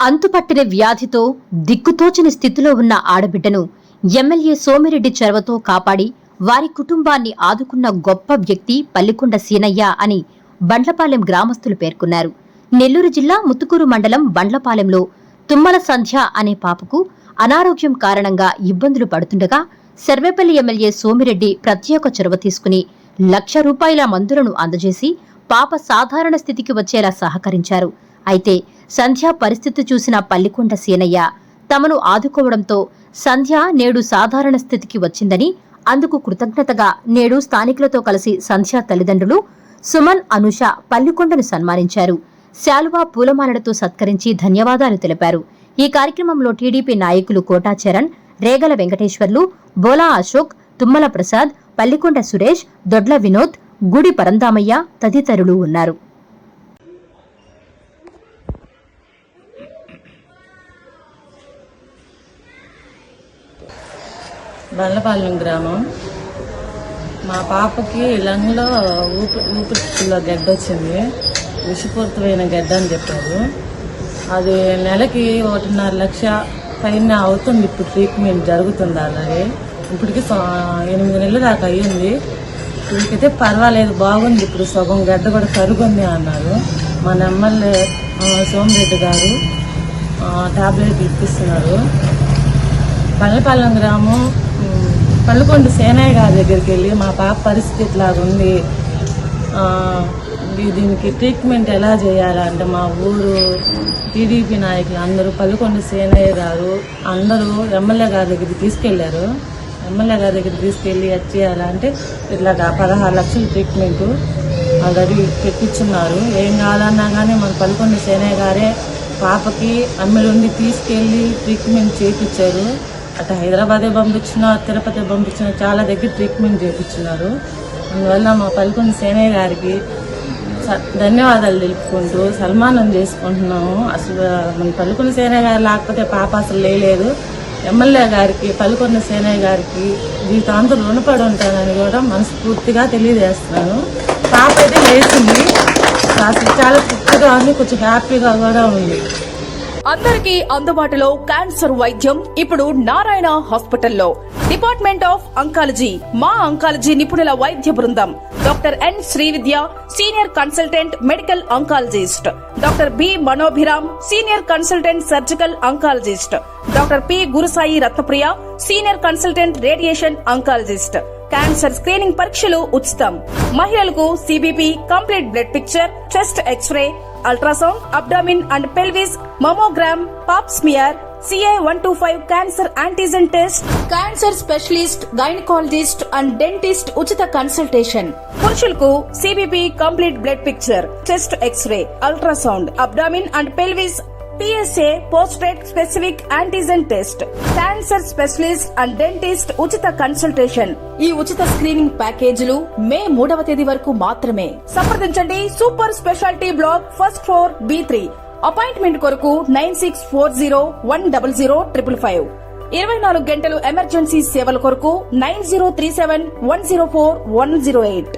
అంతుపట్టిన వ్యాధితో దిక్కుతోచని స్థితిలో ఉన్న ఆడబిడ్డను ఎమ్మెల్యే సోమిరెడ్డి చొరవతో కాపాడి వారి కుటుంబాన్ని ఆదుకున్న గొప్ప వ్యక్తి పల్లికొండ సీనయ్య అని బండ్లపాలెం గ్రామస్తులు పేర్కొన్నారు. నెల్లూరు జిల్లా ముత్తుకూరు మండలం బండ్లపాలెంలో తుమ్మల సంధ్య అనే పాపకు అనారోగ్యం కారణంగా ఇబ్బందులు పడుతుండగా సర్వేపల్లి ఎమ్మెల్యే సోమిరెడ్డి ప్రత్యేక చొరవ తీసుకుని ₹1,00,000 మందులను అందజేసి పాప సాధారణ స్థితికి వచ్చేలా సహకరించారు. అయితే సంధ్య పరిస్థితి చూసిన పల్లికొండ సీనయ్య తమను ఆదుకోవడంతో సంధ్య నేడు సాధారణ స్థితికి వచ్చిందని, అందుకు కృతజ్ఞతగా నేడు స్థానికులతో కలిసి సంధ్య తల్లిదండ్రులు సుమన్, అనుష పల్లికొండను సన్మానించారు. శాలువా, పూలమాలలతో సత్కరించి ధన్యవాదాలు తెలిపారు. ఈ కార్యక్రమంలో టీడీపీ నాయకులు కోటా చరణ్, రేగల వెంకటేశ్వర్లు, బోలా అశోక్, తుమ్మల ప్రసాద్, పల్లికొండ సురేష్, దొడ్ల వినోద్, గుడి పరందామయ్య తదితరులు ఉన్నారు. బండ్లపాలెం గ్రామం. మా పాపకి లంగ్లో ఊపిరితిత్తుల్లో గడ్డ వచ్చింది. విషపూరితమైన గడ్డ అని చెప్పారు. అది నెలకి 1.5 లక్ష పైన అవుతుంది. ఇప్పుడు ట్రీట్మెంట్ జరుగుతుంది. అలాగే ఇప్పటికి 8 నెలలు దాకా అయ్యింది. ఇప్పటికైతే పర్వాలేదు, బాగుంది. ఇప్పుడు సగం గడ్డ కూడా కరుగుంది అన్నారు. మన ఎమ్మెల్యే సోమిరెడ్డి గారు టాబ్లెట్లు ఇప్పిస్తున్నారు. బండ్లపాలెం గ్రామం పల్లికొండ సేనయ్య గారి దగ్గరికి వెళ్ళి మా పాప పరిస్థితి ఇట్లాగుంది, దీనికి ట్రీట్మెంట్ ఎలా చేయాలంటే మా ఊరు టీడీపీ నాయకులు అందరూ పల్లికొండ సేనయ్య గారు అందరూ ఎమ్మెల్యే గారి దగ్గరికి తీసుకెళ్లారు. ఎమ్మెల్యే గారి దగ్గరికి తీసుకెళ్లి అది చేయాలంటే ఇట్లా 16 లక్షల ట్రీట్మెంట్ ఆల్రెడీ పెట్టించున్నారు. ఏం కావాలన్నా కానీ మన పల్లికొండ సేనయ్య గారే పాపకి అమ్మెలుండి తీసుకెళ్లి ట్రీట్మెంట్ చేయించారు. అటు హైదరాబాదే పంపించినా, తిరుపతి పంపించినా చాలా దగ్గర ట్రీట్మెంట్ చేయించున్నారు. అందువల్ల మా పల్లికొండ సేనయ్య గారికి ధన్యవాదాలు తెలుపుకుంటూ సన్మానం చేసుకుంటున్నాము. అసలు మన పల్లికొండ సేనయ్య గారు లేకపోతే పాప అసలు లేదు. ఎమ్మెల్యే గారికి, పల్లికొండ సేనయ్య గారికి జీవితాంతం రుణపడి ఉంటానని కూడా మనస్ఫూర్తిగా తెలియజేస్తున్నాను. పాప అయితే లేచింది, అసలు చాలా తృప్తిగా ఉంది, కొంచెం హ్యాపీగా కూడా ఉంది. అందరికీ అందుబాటులో క్యాన్సర్ వైద్యం ఇప్పుడు నారాయణ హాస్పిటల్లో. డిపార్ట్మెంట్ ఆఫ్ అంకాలజీ, మా అంకాలజీ నిపుణుల వైద్య బృందం. Doctor N Srividya, senior consultant medical oncologist. Doctor B Manobhiram, senior consultant surgical oncologist. Doctor P Gurusai Ratnapriya, senior consultant radiation oncologist. Cancer screening పరీక్షలు ఉచితం. మహిళలకు CBP, complete blood picture, chest X ray, ultrasound, abdomen and pelvis, mammogram, pap smear, CA-125 cancer antigen test, cancer specialist, gynaecologist and dentist ఉచిత consultation. పురుషులకు CBP, complete blood picture, chest X ray, ultrasound, abdomen and pelvis, PSA పోస్ట్రేట్ specific antigen test, cancer specialist and dentist ఉచిత consultation. ఈ ఉచిత screening ప్యాకేజీలు మే 3వ తేదీ వరకు మాత్రమే. సంప్రదించండి super speciality block, first floor, B3. Appointment కొరకు 9640100555. 24 గంటలు ఎమర్జెన్సీ సేవల కొరకు 9037104108.